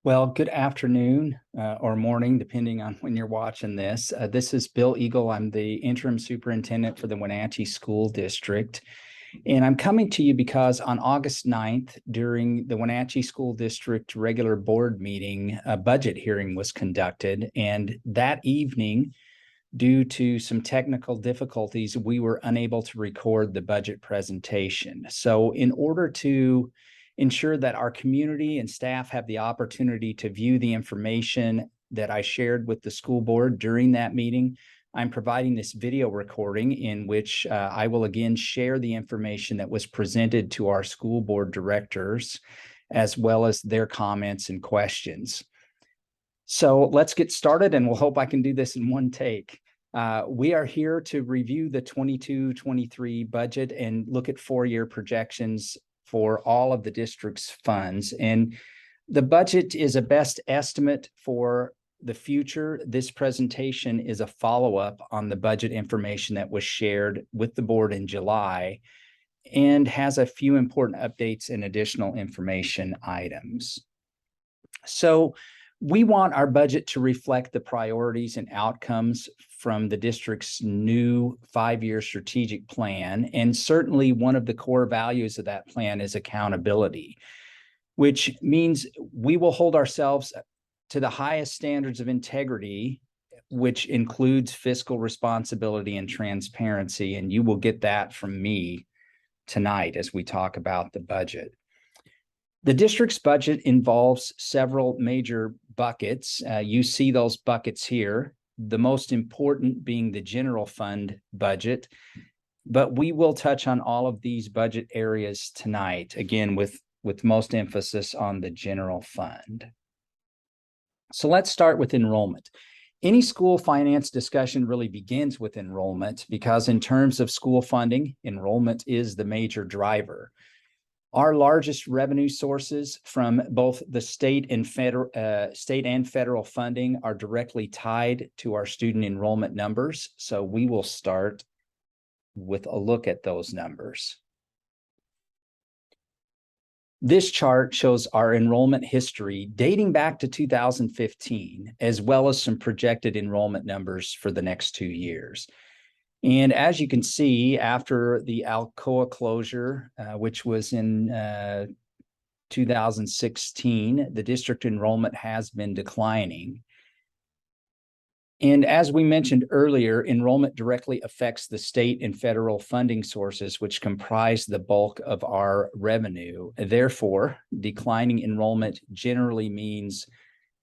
Well, good afternoon or morning, depending on when you're watching this. This is Bill Eagle. I'm the interim superintendent for the Wenatchee School District. And I'm coming to you because on August 9th, during the Wenatchee School District regular board meeting, a budget hearing was conducted. And that evening, due to some technical difficulties, we were unable to record the budget presentation. So in order to ensure that our community and staff have the opportunity to view the information that I shared with the school board during that meeting, I'm providing this video recording in which I will again share the information that was presented to our school board directors, as well as their comments and questions. So let's get started, and we'll hope I can do this in one take. We are here to review the 22-23 budget and look at four-year projections for all of the district's funds. And the budget is a best estimate for the future. This presentation is a follow-up on the budget information that was shared with the board in July and has a few important updates and additional information items. So we want our budget to reflect the priorities and outcomes from the district's new five-year strategic plan. And certainly one of the core values of that plan is accountability, which means we will hold ourselves to the highest standards of integrity, which includes fiscal responsibility and transparency. And you will get that from me tonight as we talk about the budget. The district's budget involves several major buckets. You see those buckets here, the most important being the general fund budget, but we will touch on all of these budget areas tonight, again, with most emphasis on the general fund. So let's start with enrollment. Any school finance discussion really begins with enrollment because in terms of school funding, enrollment is the major driver. Our largest revenue sources from both the state and federal funding are directly tied to our student enrollment numbers. So we will start with a look at those numbers. This chart shows our enrollment history dating back to 2015, as well as some projected enrollment numbers for the next 2 years. And as you can see, after the Alcoa closure, which was in 2016, the district enrollment has been declining. And as we mentioned earlier, enrollment directly affects the state and federal funding sources, which comprise the bulk of our revenue. Therefore, declining enrollment generally means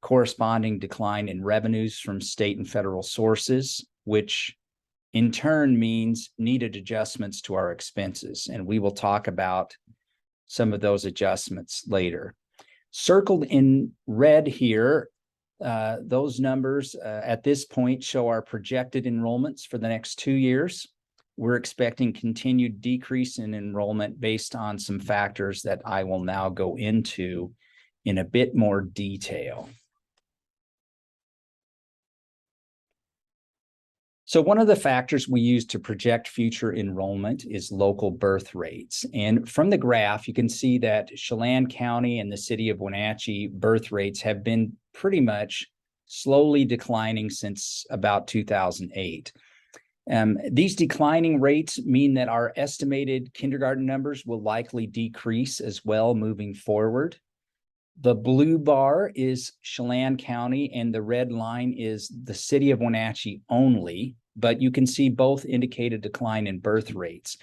corresponding decline in revenues from state and federal sources, which in turn means needed adjustments to our expenses. And we will talk about some of those adjustments later. Circled in red here, those numbers at this point show our projected enrollments for the next 2 years. We're expecting continued decrease in enrollment based on some factors that I will now go into in a bit more detail. So one of the factors we use to project future enrollment is local birth rates. And from the graph, you can see that Chelan County and the city of Wenatchee birth rates have been pretty much slowly declining since about 2008. These declining rates mean that our estimated kindergarten numbers will likely decrease as well moving forward. The blue bar is Chelan County and the red line is the city of Wenatchee only, but you can see both indicate a decline in birth rates.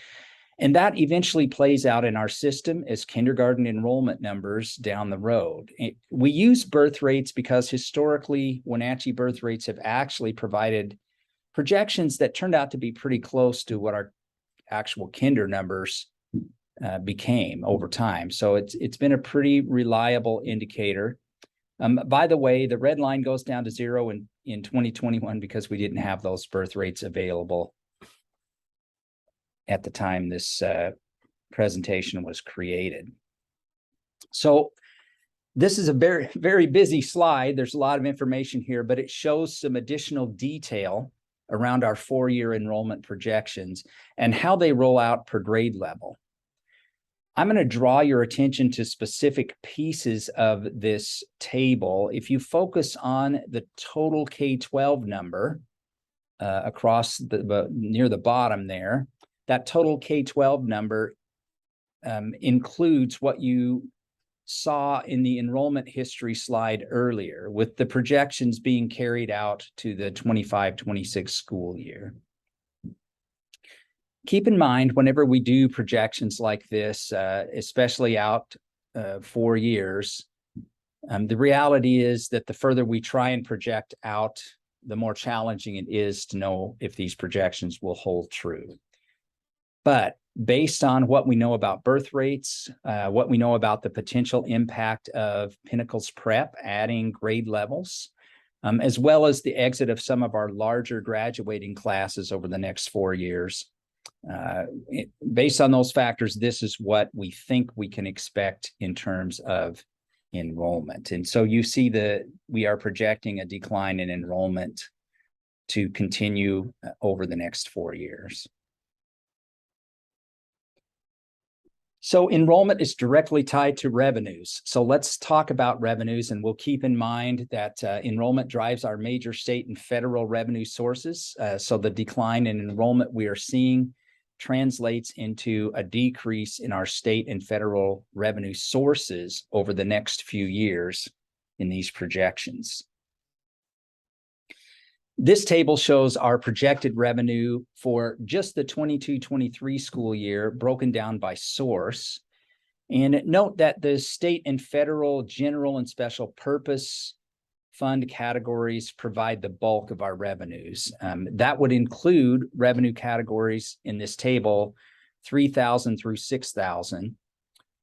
And that eventually plays out in our system as kindergarten enrollment numbers down the road. We use birth rates because historically Wenatchee birth rates have actually provided projections that turned out to be pretty close to what our actual kinder numbers became over time. So it's been a pretty reliable indicator. By the way, the red line goes down to 0 in 2021 because we didn't have those birth rates available at the time this presentation was created. So this is a very, very busy slide. There's a lot of information here, but it shows some additional detail around our four-year enrollment projections and how they roll out per grade level. I'm going to draw your attention to specific pieces of this table. If you focus on the total K-12 number across near the bottom there, that total K-12 number includes what you saw in the enrollment history slide earlier, with the projections being carried out to the 25-26 school year. Keep in mind, whenever we do projections like this, especially out 4 years, the reality is that the further we try and project out, the more challenging it is to know if these projections will hold true. But based on what we know about birth rates, what we know about the potential impact of Pinnacle's prep, adding grade levels, as well as the exit of some of our larger graduating classes over the next 4 years, based on those factors, this is what we think we can expect in terms of enrollment. And so you see that we are projecting a decline in enrollment to continue over the next 4 years. So enrollment is directly tied to revenues. So let's talk about revenues, and we'll keep in mind that enrollment drives our major state and federal revenue sources. So the decline in enrollment we are seeing translates into a decrease in our state and federal revenue sources over the next few years in these projections. This table shows our projected revenue for just the 22-23 school year broken down by source. And note that the state and federal general and special purpose fund categories provide the bulk of our revenues. That would include revenue categories in this table, 3,000 through 6,000.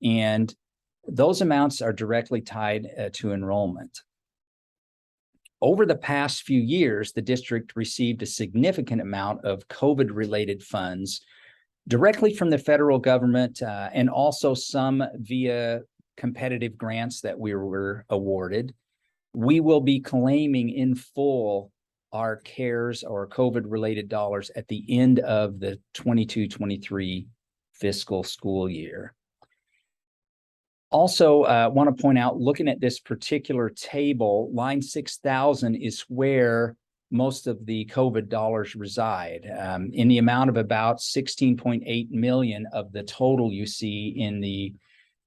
And those amounts are directly tied to enrollment. Over the past few years, the district received a significant amount of COVID-related funds directly from the federal government and also some via competitive grants that we were awarded. We will be claiming in full our CARES or COVID-related dollars at the end of the 22-23 fiscal school year. Also, want to point out, looking at this particular table, line 6,000 is where most of the COVID dollars reside, in the amount of about 16.8 million of the total you see in the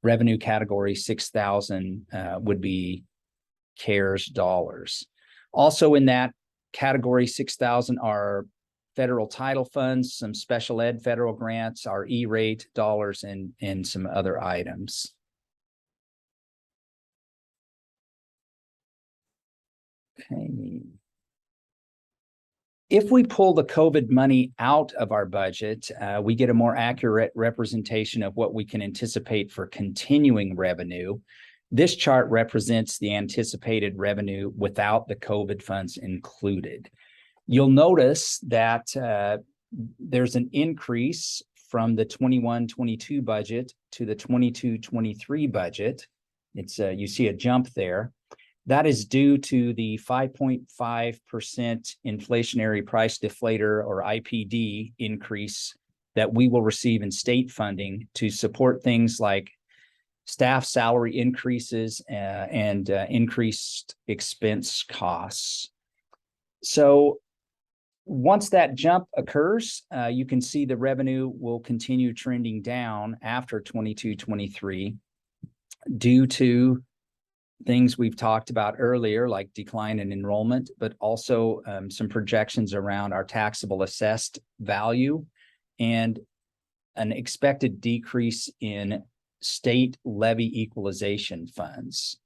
revenue category. 6,000 would be CARES dollars. Also in that category, 6,000 are federal title funds, some special ed federal grants, our E-rate dollars, and some other items. Okay. If we pull the COVID money out of our budget, we get a more accurate representation of what we can anticipate for continuing revenue. This chart represents the anticipated revenue without the COVID funds included. You'll notice that there's an increase from the 21-22 budget to the 22-23 budget. It's you see a jump there. That is due to the 5.5% inflationary price deflator or IPD increase that we will receive in state funding to support things like staff salary increases and increased expense costs. So once that jump occurs, you can see the revenue will continue trending down after 22-23 due to things we've talked about earlier, like decline in enrollment, but also some projections around our taxable assessed value and an expected decrease in state levy equalization funds.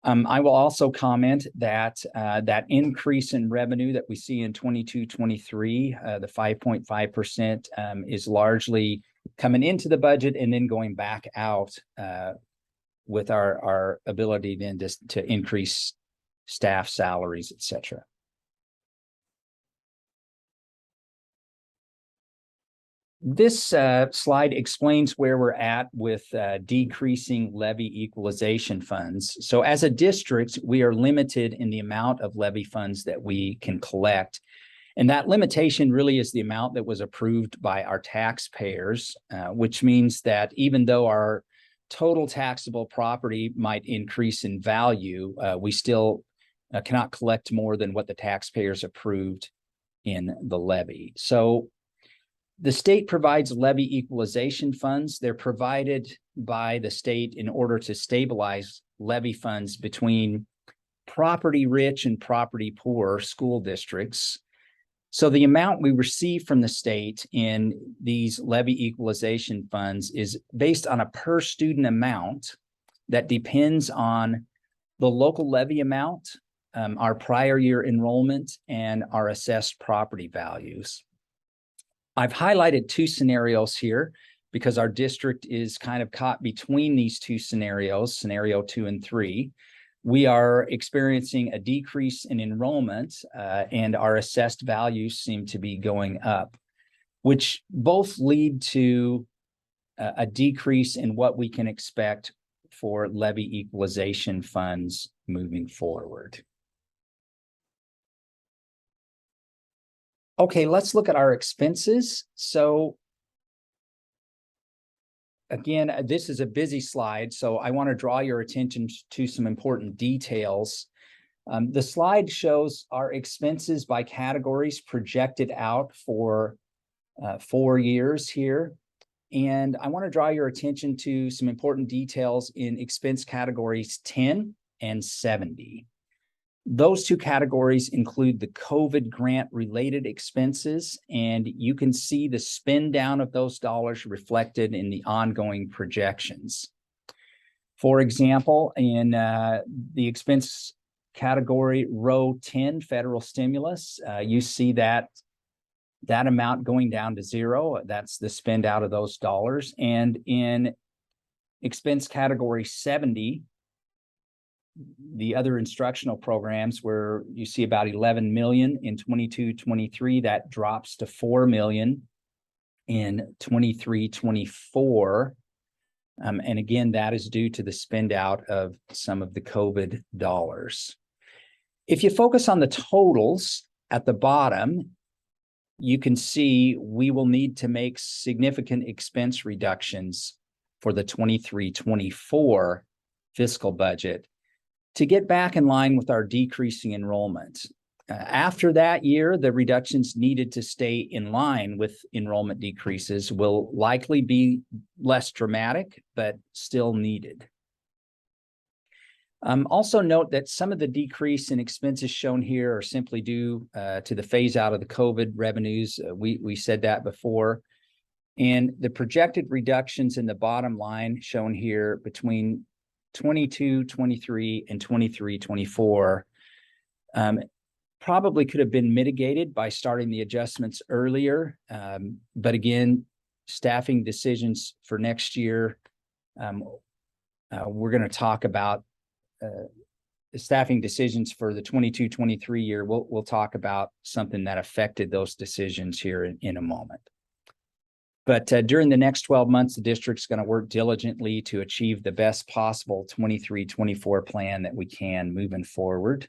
I will also comment that that increase in revenue that we see in 22-23, the 5.5%, is largely coming into the budget and then going back out with our ability then to increase staff salaries, et cetera. This slide explains where we're at with decreasing levy equalization funds. So as a district, we are limited in the amount of levy funds that we can collect. And that limitation really is the amount that was approved by our taxpayers, which means that even though our total taxable property might increase in value, we still cannot collect more than what the taxpayers approved in the levy. So the state provides levy equalization funds. They're provided by the state in order to stabilize levy funds between property rich and property poor school districts. So the amount we receive from the state in these levy equalization funds is based on a per student amount that depends on the local levy amount, our prior year enrollment, and our assessed property values. I've highlighted two scenarios here because our district is kind of caught between these two scenarios, scenario 2 and 3. We are experiencing a decrease in enrollment and our assessed values seem to be going up, which both lead to a decrease in what we can expect for levy equalization funds moving forward. Okay, let's look at our expenses. So again, this is a busy slide, so I want to draw your attention to some important details. The slide shows our expenses by categories projected out for 4 years here. And I want to draw your attention to some important details in expense categories 10 and 70. Those two categories include the COVID grant related expenses, and you can see the spend down of those dollars reflected in the ongoing projections. For example, in the expense category row 10, federal stimulus, you see that amount going down to zero. That's the spend out of those dollars. And in expense category 70, the other instructional programs, where you see about 11 million in 22-23, that drops to 4 million in 23-24. And again, that is due to the spend out of some of the COVID dollars. If you focus on the totals at the bottom, you can see we will need to make significant expense reductions for the 23-24 fiscal budget to get back in line with our decreasing enrollment. After that year, the reductions needed to stay in line with enrollment decreases will likely be less dramatic, but still needed. Also note that some of the decrease in expenses shown here are simply due to the phase out of the COVID revenues. We said that before. And the projected reductions in the bottom line shown here between 22-23 and 23-24 probably could have been mitigated by starting the adjustments earlier. But again, staffing decisions for next year, we're going to talk about staffing decisions for the 22-23 year. We'll talk about something that affected those decisions here in a moment. But during the next 12 months, the district's going to work diligently to achieve the best possible 23-24 plan that we can moving forward.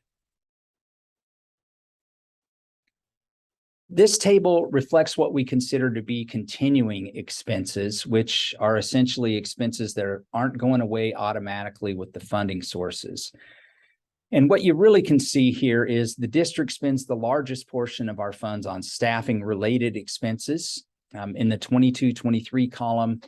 This table reflects what we consider to be continuing expenses, which are essentially expenses that aren't going away automatically with the funding sources. And what you really can see here is the district spends the largest portion of our funds on staffing related expenses. In the 22-23 column,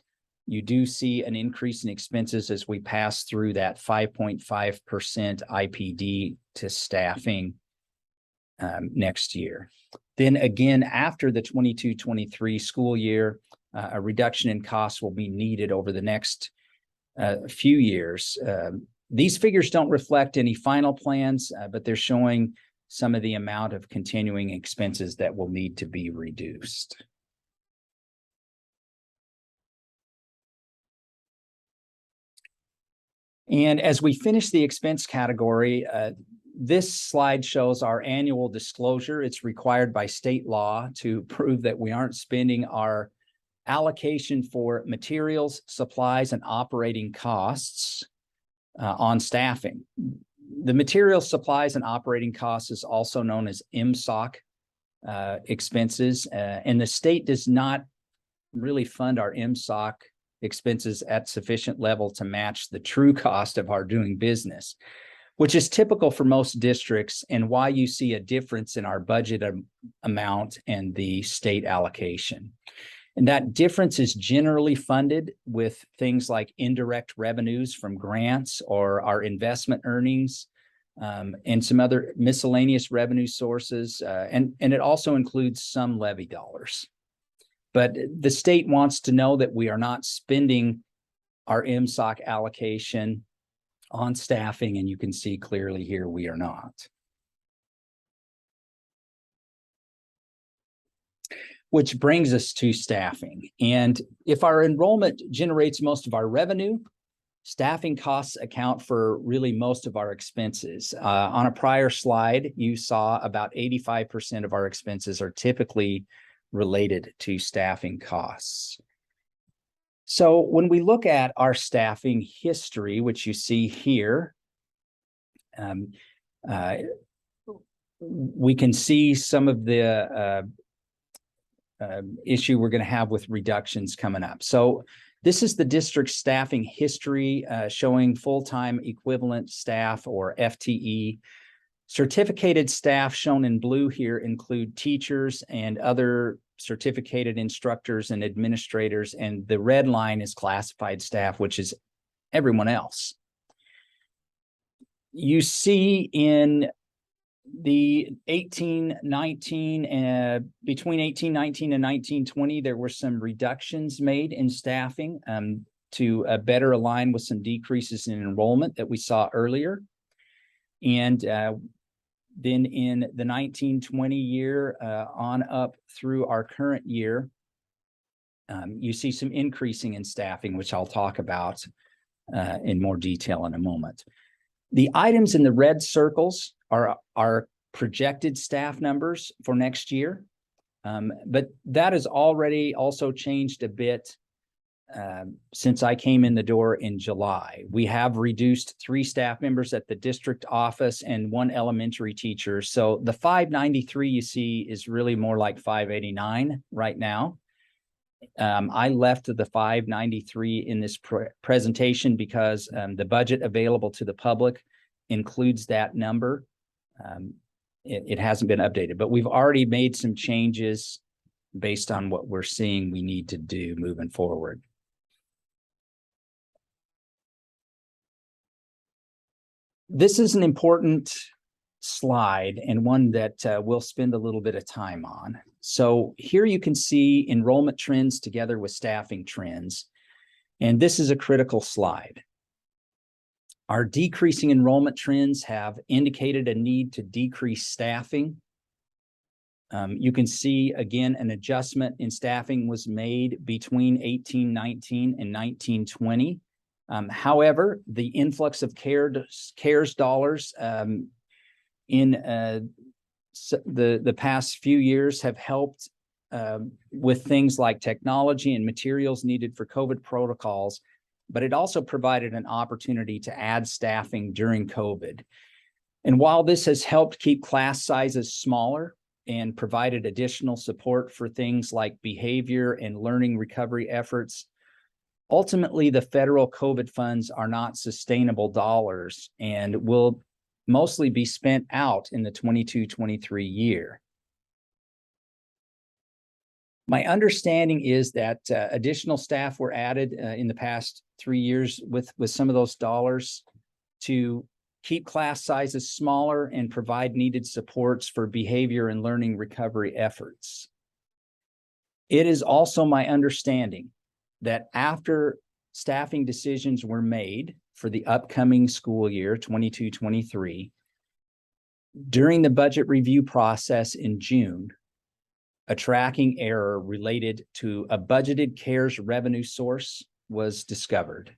you do see an increase in expenses as we pass through that 5.5% IPD to staffing next year. Then again, after the 22-23 school year, a reduction in costs will be needed over the next few years. These figures don't reflect any final plans, but they're showing some of the amount of continuing expenses that will need to be reduced. And as we finish the expense category, this slide shows our annual disclosure. It's required by state law to prove that we aren't spending our allocation for materials, supplies, and operating costs on staffing. The materials, supplies, and operating costs is also known as MSOC expenses, and the state does not really fund our MSOC expenses at sufficient level to match the true cost of our doing business, which is typical for most districts and why you see a difference in our budget amount and the state allocation. And that difference is generally funded with things like indirect revenues from grants or our investment earnings, and some other miscellaneous revenue sources. And it also includes some levy dollars. But the state wants to know that we are not spending our MSOC allocation on staffing, and you can see clearly here we are not. Which brings us to staffing. And if our enrollment generates most of our revenue, staffing costs account for really most of our expenses. On a prior slide, you saw about 85% of our expenses are typically related to staffing costs. So when we look at our staffing history, which you see here, we can see some of the issue we're going to have with reductions coming up. So this is the district staffing history showing full-time equivalent staff, or FTE. Certificated staff shown in blue here include teachers and other certificated instructors and administrators, and the red line is classified staff, which is everyone else. You see in the 1819 between 1819 and 1920, there were some reductions made in staffing to better align with some decreases in enrollment that we saw earlier. And then in the 1920 year on up through our current year, you see some increasing in staffing, which I'll talk about in more detail in a moment. The items in the red circles are our projected staff numbers for next year, but that has already also changed a bit since I came in the door in July. We have reduced 3 staff members at the district office and 1 elementary teacher. So the 593 you see is really more like 589 right now. I left the 593 in this presentation because the budget available to the public includes that number. It hasn't been updated, but we've already made some changes based on what we're seeing we need to do moving forward. This is an important slide and one that we'll spend a little bit of time on. So here you can see enrollment trends together with staffing trends, and this is a critical slide. Our decreasing enrollment trends have indicated a need to decrease staffing. You can see, again, an adjustment in staffing was made between 1819 and 1920. However, the influx of CARES dollars in the past few years have helped with things like technology and materials needed for COVID protocols, but it also provided an opportunity to add staffing during COVID. And while this has helped keep class sizes smaller and provided additional support for things like behavior and learning recovery efforts, ultimately the federal COVID funds are not sustainable dollars and will mostly be spent out in the 22-23 year. My understanding is that additional staff were added in the past 3 years with some of those dollars to keep class sizes smaller and provide needed supports for behavior and learning recovery efforts. It is also my understanding that after staffing decisions were made for the upcoming school year, 22-23, during the budget review process in June, a tracking error related to a budgeted CARES revenue source was discovered.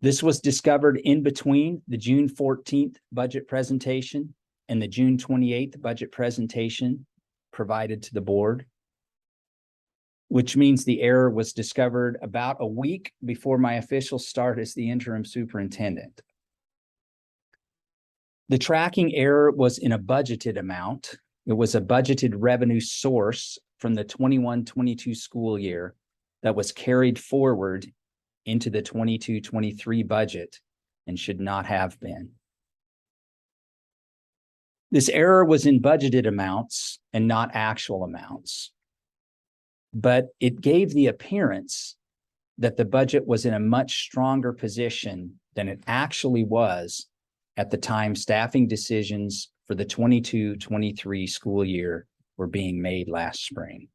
This was discovered in between the June 14th budget presentation and the June 28th budget presentation provided to the board, which means the error was discovered about a week before my official start as the interim superintendent. The tracking error was in a budgeted amount, It was a budgeted revenue source from the 21-22 school year that was carried forward into the 22-23 budget and should not have been. This error was in budgeted amounts and not actual amounts, but it gave the appearance that the budget was in a much stronger position than it actually was at the time staffing decisions for the 22-23 school year were being made last spring.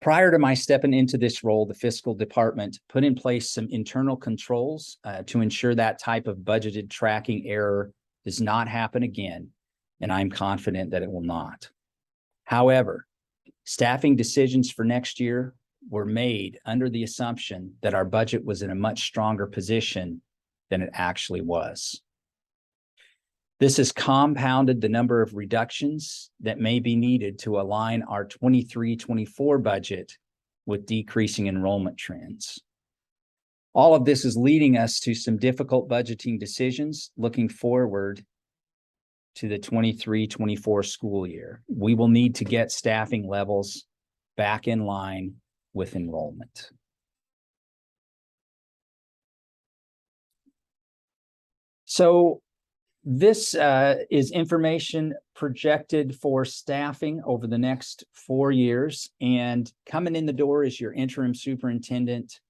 Prior to my stepping into this role, the fiscal department put in place some internal controls to ensure that type of budgeted tracking error does not happen again, and I'm confident that it will not. However, staffing decisions for next year were made under the assumption that our budget was in a much stronger position than it actually was. This has compounded the number of reductions that may be needed to align our 23-24 budget with decreasing enrollment trends. All of this is leading us to some difficult budgeting decisions looking forward to the 23-24 school year. We will need to get staffing levels back in line with enrollment. So this is information projected for staffing over the next 4 years, and coming in the door is your interim superintendent.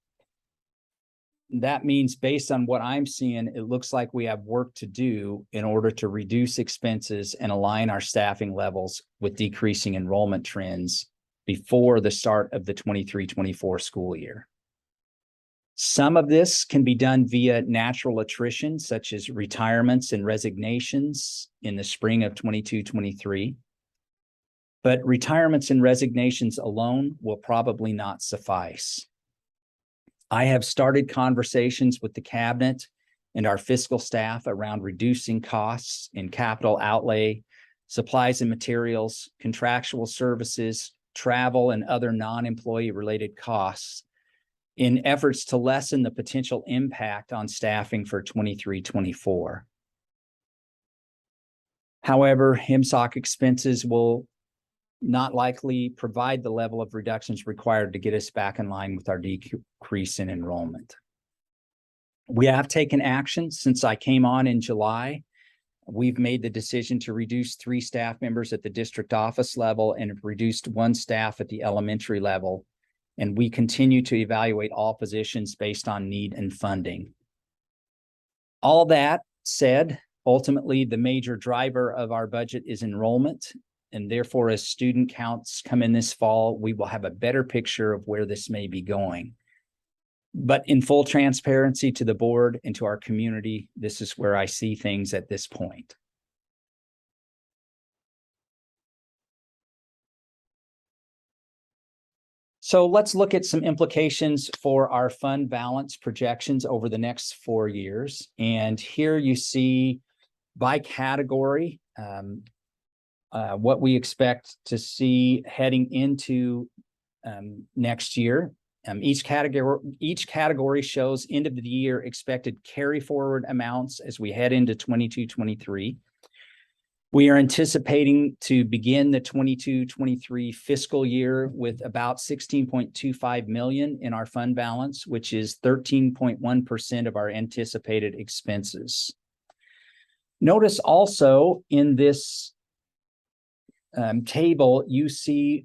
That means based on what I'm seeing, it looks like we have work to do in order to reduce expenses and align our staffing levels with decreasing enrollment trends before the start of the 23-24 school year. Some of this can be done via natural attrition, such as retirements and resignations in the spring of 22-23. But retirements and resignations alone will probably not suffice. I have started conversations with the cabinet and our fiscal staff around reducing costs in capital outlay, supplies and materials, contractual services, travel, and other non-employee related costs in efforts to lessen the potential impact on staffing for 23-24. However, MSOC expenses will not likely provide the level of reductions required to get us back in line with our decrease in enrollment. We have taken action since I came on in July. We've made the decision to reduce 3 staff members at the district office level and have reduced 1 staff at the elementary level. And we continue to evaluate all positions based on need and funding. All that said, ultimately, the major driver of our budget is enrollment. And therefore, as student counts come in this fall, we will have a better picture of where this may be going. But in full transparency to the board and to our community, this is where I see things at this point. So let's look at some implications for our fund balance projections over the next 4 years. And here you see by category, what we expect to see heading into next year. Each category shows end of the year expected carry forward amounts as we head into 22-23. We are anticipating to begin the 22-23 fiscal year with about $16.25 million in our fund balance, which is 13.1% of our anticipated expenses. Notice also in this table, you see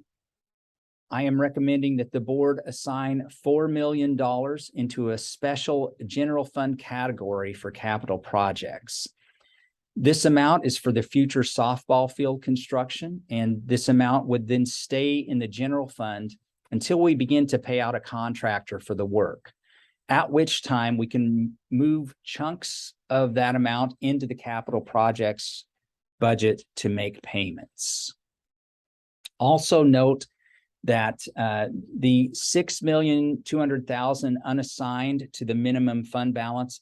I am recommending that the board assign $4 million into a special general fund category for capital projects. This amount is for the future softball field construction, and this amount would then stay in the general fund until we begin to pay out a contractor for the work, at which time we can move chunks of that amount into the capital projects budget to make payments. Also note that the $6,200,000 unassigned to the minimum fund balance,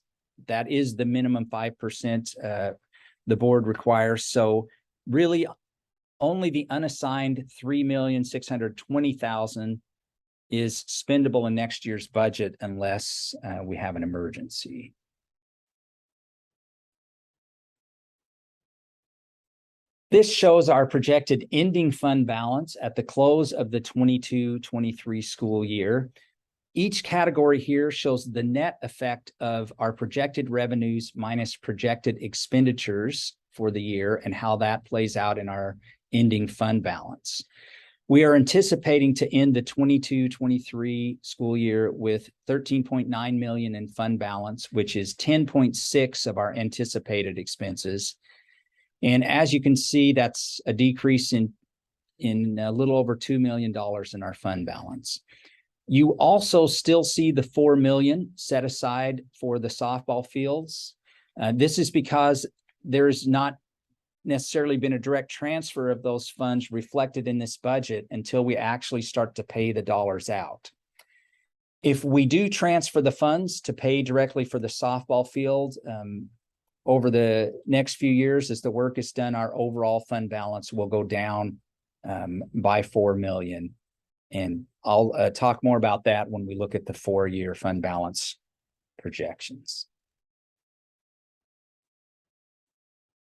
that is the minimum 5% the board requires. So really only the unassigned $3,620,000 is spendable in next year's budget unless we have an emergency. This shows our projected ending fund balance at the close of the 22-23 school year. Each category here shows the net effect of our projected revenues minus projected expenditures for the year and how that plays out in our ending fund balance. We are anticipating to end the 22-23 school year with $13.9 million in fund balance, which is 10.6 of our anticipated expenses. And as you can see, that's a decrease in a little over $2 million in our fund balance. You also still see the $4 million set aside for the softball fields. This is because there's not necessarily been a direct transfer of those funds reflected in this budget until we actually start to pay the dollars out. If we do transfer the funds to pay directly for the softball field, over the next few years, as the work is done, our overall fund balance will go down by $4 million. And I'll talk more about that when we look at the 4-year fund balance projections.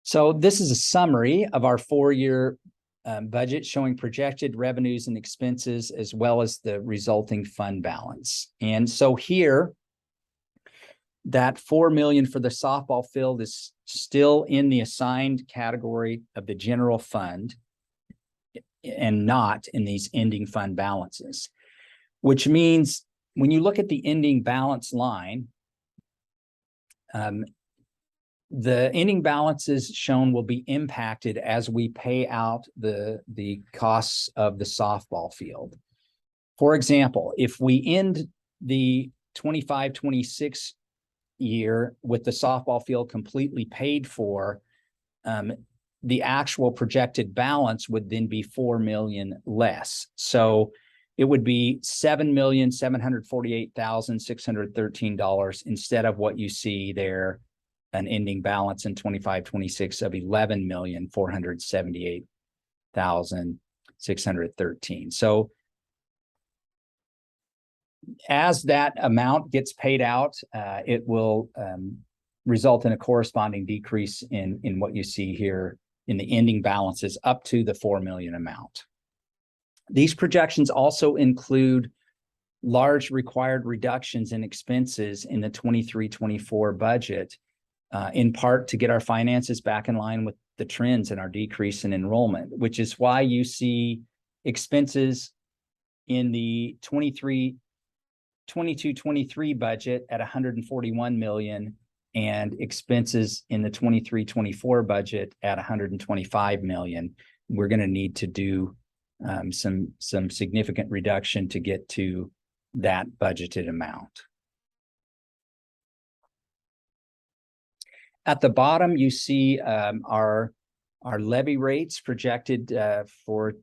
So this is a summary of our 4-year budget showing projected revenues and expenses as well as the resulting fund balance. And so here, that $4 million for the softball field is still in the assigned category of the general fund and not in these ending fund balances, which means when you look at the ending balance line, the ending balances shown will be impacted as we pay out the costs of the softball field. For example, if we end the 25-26 year with the softball field completely paid for, the actual projected balance would then be $4 million less. So it would be $7,748,613 instead of what you see there, an ending balance in 25-26 of $11,478,613. So as that amount gets paid out, it will result in a corresponding decrease in what you see here in the ending balances up to the $4 million amount. These projections also include large required reductions in expenses in the 23-24 budget, in part to get our finances back in line with the trends in our decrease in enrollment, which is why you see expenses in the 22-23 budget at $141 million and expenses in the 23-24 budget at $125 million. We're going to need to do some significant reduction to get to that budgeted amount. At the bottom, you see our levy rates projected for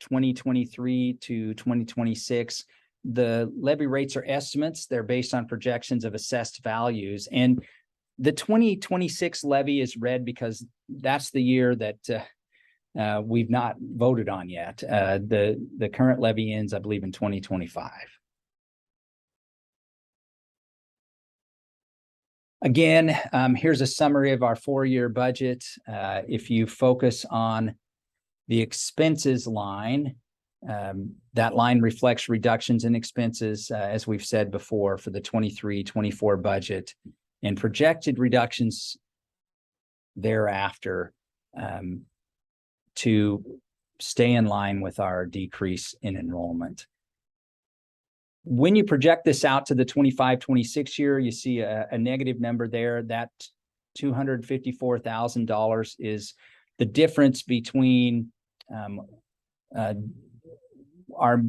2023 to 2026. The levy rates are estimates. They're based on projections of assessed values. And the 2026 levy is red because that's the year that we've not voted on yet. The current levy ends, I believe, in 2025. Again, here's a summary of our 4-year budget. If you focus on the expenses line, that line reflects reductions in expenses, as we've said before, for the 23-24 budget, and projected reductions thereafter to stay in line with our decrease in enrollment. When you project this out to the 25-26 year, you see a negative number there. That $254,000 is the difference between our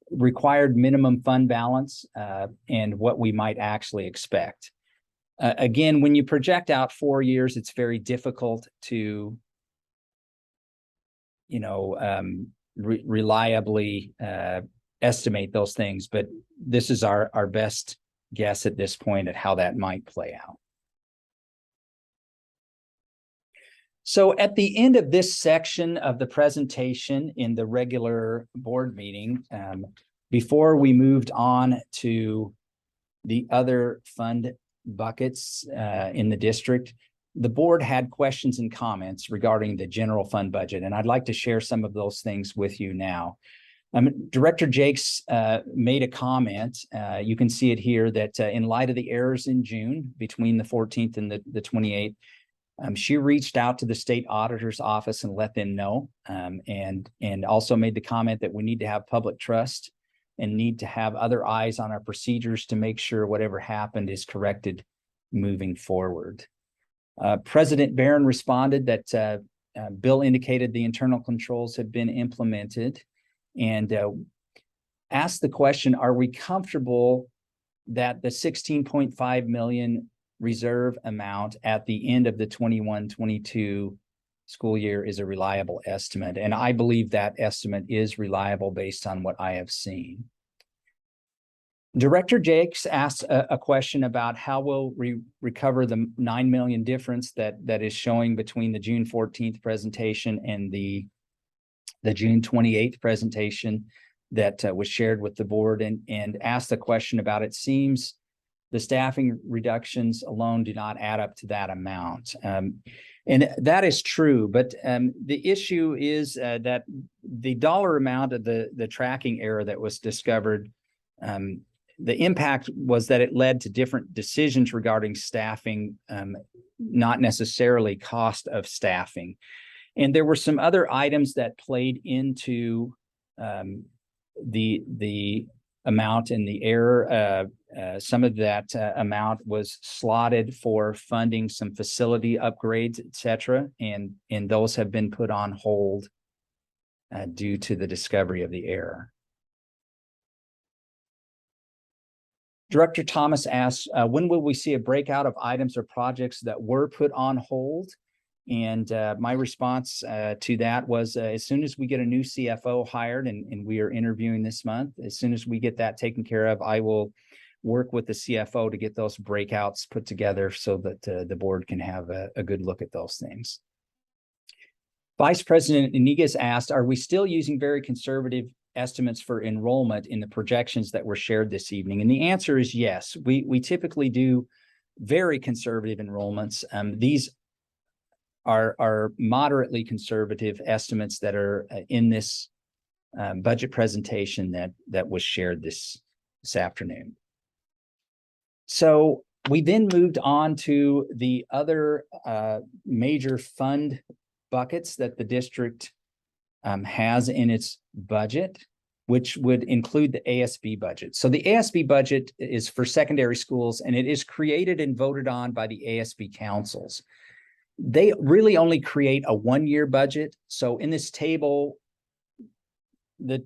required minimum fund balance and what we might actually expect. Again, when you project out 4 years, it's very difficult to, reliably estimate those things, but this is our best guess at this point at how that might play out. So at the end of this section of the presentation in the regular board meeting, before we moved on to the other fund buckets in the district, the board had questions and comments regarding the general fund budget, and I'd like to share some of those things with you now. Director Jakes made a comment. You can see it here that in light of the errors in June between the 14th and the 28th, she reached out to the state auditor's office and let them know, and also made the comment that we need to have public trust and need to have other eyes on our procedures to make sure whatever happened is corrected moving forward. President Barron responded that Bill indicated the internal controls have been implemented, and asked the question, are we comfortable that the 16.5 million reserve amount at the end of the 21-22 school year is a reliable estimate? And I believe that estimate is reliable based on what I have seen. Director Jakes asked a question about how we'll recover the 9 million difference that is showing between the June 14th presentation and the June 28th presentation that was shared with the board, and asked the question about, it seems the staffing reductions alone do not add up to that amount. And that is true, but the issue is that the dollar amount of the tracking error that was discovered, the impact was that it led to different decisions regarding staffing, not necessarily cost of staffing. And there were some other items that played into the amount and the error. Some of that amount was slotted for funding some facility upgrades, et cetera, and those have been put on hold due to the discovery of the error. Director Thomas asks, when will we see a breakout of items or projects that were put on hold? And my response to that was, as soon as we get a new CFO hired, and we are interviewing this month, as soon as we get that taken care of, I will work with the CFO to get those breakouts put together so that the board can have a good look at those things. Vice President Iniguez asked, are we still using very conservative estimates for enrollment in the projections that were shared this evening? And the answer is yes. We typically do very conservative enrollments. These are moderately conservative estimates that are in this budget presentation that was shared this afternoon. So we then moved on to the other major fund buckets that the district has in its budget, which would include the ASB budget. So the ASB budget is for secondary schools, and it is created and voted on by the ASB councils. They really only create a one-year budget. So in this table, the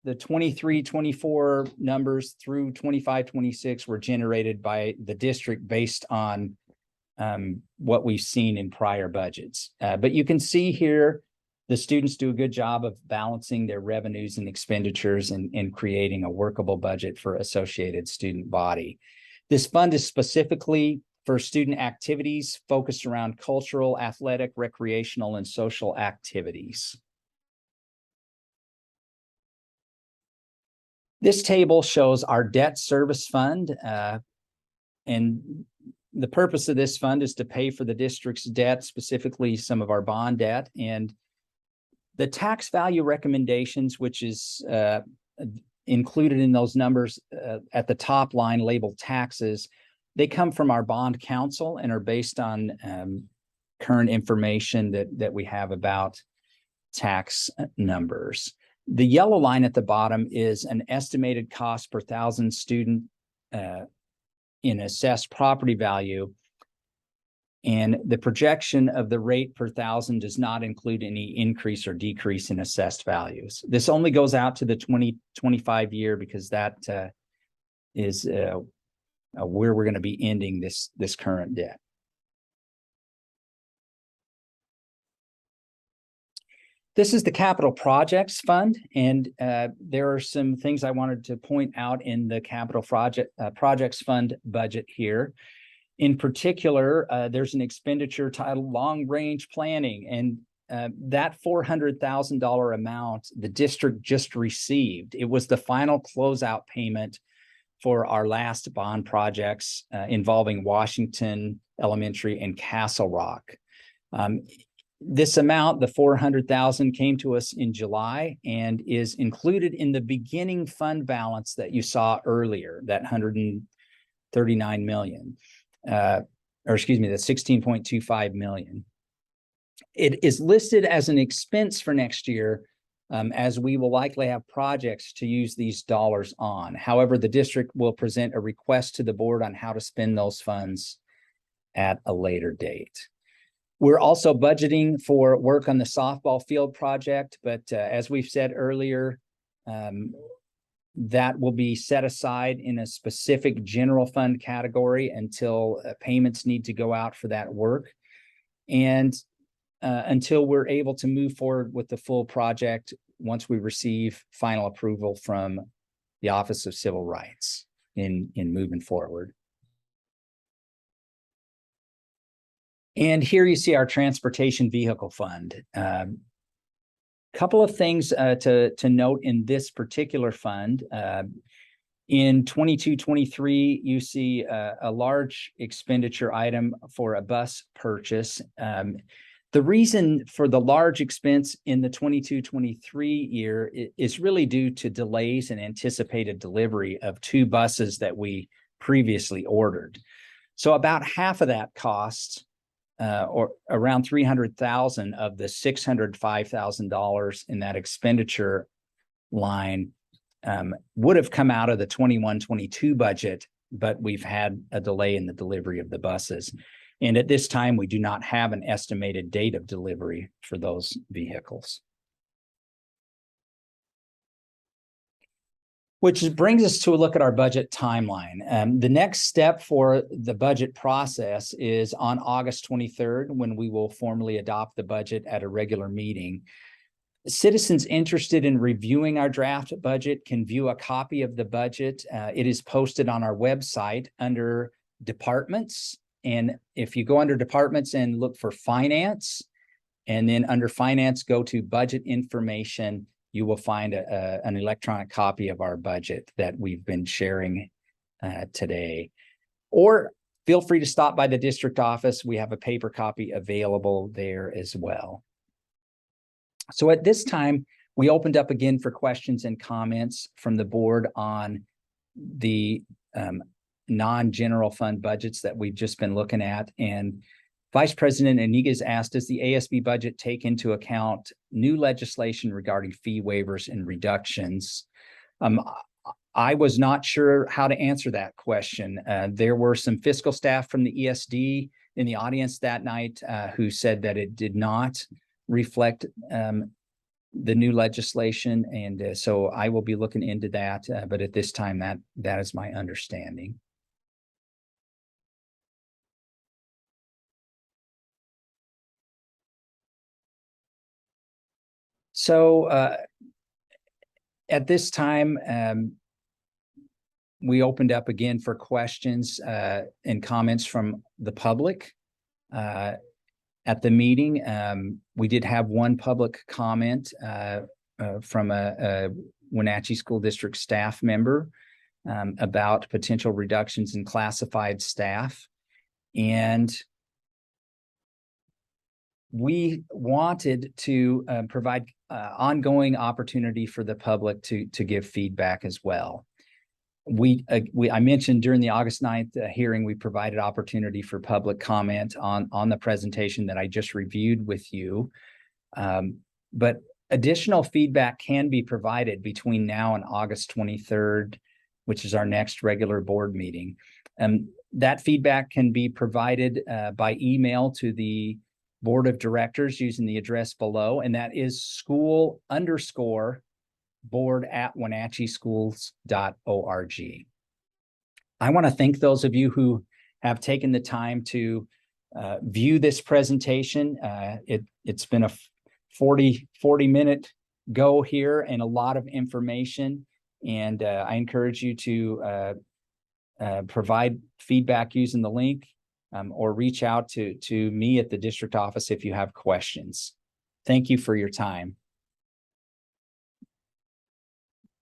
23-24 numbers through 25-26 were generated by the district based on what we've seen in prior budgets. But you can see here, the students do a good job of balancing their revenues and expenditures and creating a workable budget for associated student body. This fund is specifically for student activities focused around cultural, athletic, recreational, and social activities. This table shows our debt service fund, and the purpose of this fund is to pay for the district's debt, specifically some of our bond debt. And the tax value recommendations, which is included in those numbers at the top line labeled taxes, they come from our bond counsel and are based on current information that we have about tax numbers. The yellow line at the bottom is an estimated cost per thousand student in assessed property value. And the projection of the rate per thousand does not include any increase or decrease in assessed values. This only goes out to the 2025 year because that is where we're going to be ending this current debt. This is the Capital Projects Fund, and there are some things I wanted to point out in the Capital Projects Fund budget here. In particular, there's an expenditure titled Long Range Planning, and that $400,000 amount the district just received. It was the final closeout payment for our last bond projects involving Washington Elementary and Castle Rock. This amount, the $400,000, came to us in July and is included in the beginning fund balance that you saw earlier, that $139 million, or excuse me, the $16.25 million. It is listed as an expense for next year, as we will likely have projects to use these dollars on. However, the district will present a request to the board on how to spend those funds at a later date. We're also budgeting for work on the softball field project, but as we've said earlier, that will be set aside in a specific general fund category until payments need to go out for that work. And until we're able to move forward with the full project once we receive final approval from the Office of Civil Rights in moving forward. And here you see our transportation vehicle fund. Couple of things to note in this particular fund. In 22-23, you see a large expenditure item for a bus purchase. The reason for the large expense in the 22-23 year is really due to delays in anticipated delivery of 2 buses that we previously ordered. So about half of that cost, or around $300,000 of the $605,000 in that expenditure line, would have come out of the 21-22 budget, but we've had a delay in the delivery of the buses. And at this time, we do not have an estimated date of delivery for those vehicles. Which brings us to a look at our budget timeline. The next step for the budget process is on August 23rd, when we will formally adopt the budget at a regular meeting. Citizens interested in reviewing our draft budget can view a copy of the budget. It is posted on our website under departments. And if you go under departments and look for finance, and then under finance, go to budget information, you will find an electronic copy of our budget that we've been sharing today. Or feel free to stop by the district office. We have a paper copy available there as well. So at this time, we opened up again for questions and comments from the board on the non-general fund budgets that we've just been looking at. And Vice President Inigas asked, does the ASB budget take into account new legislation regarding fee waivers and reductions? I was not sure how to answer that question. There were some fiscal staff from the ESD in the audience that night who said that it did not reflect the new legislation. And so I will be looking into that. But at this time, that is my understanding. So at this time, we opened up again for questions and comments from the public. At the meeting, we did have one public comment from a Wenatchee School District staff member about potential reductions in classified staff. And we wanted to provide ongoing opportunity for the public to give feedback as well. I mentioned during the August 9th hearing, we provided opportunity for public comment on the presentation that I just reviewed with you. But additional feedback can be provided between now and August 23rd, which is our next regular board meeting. That feedback can be provided by email to the board of directors using the address below, and that is school_board@wenatcheeschools.org. I want to thank those of you who have taken the time to view this presentation. It's been a 40-minute go here and a lot of information, and I encourage you to provide feedback using the link or reach out to me at the district office if you have questions. Thank you for your time.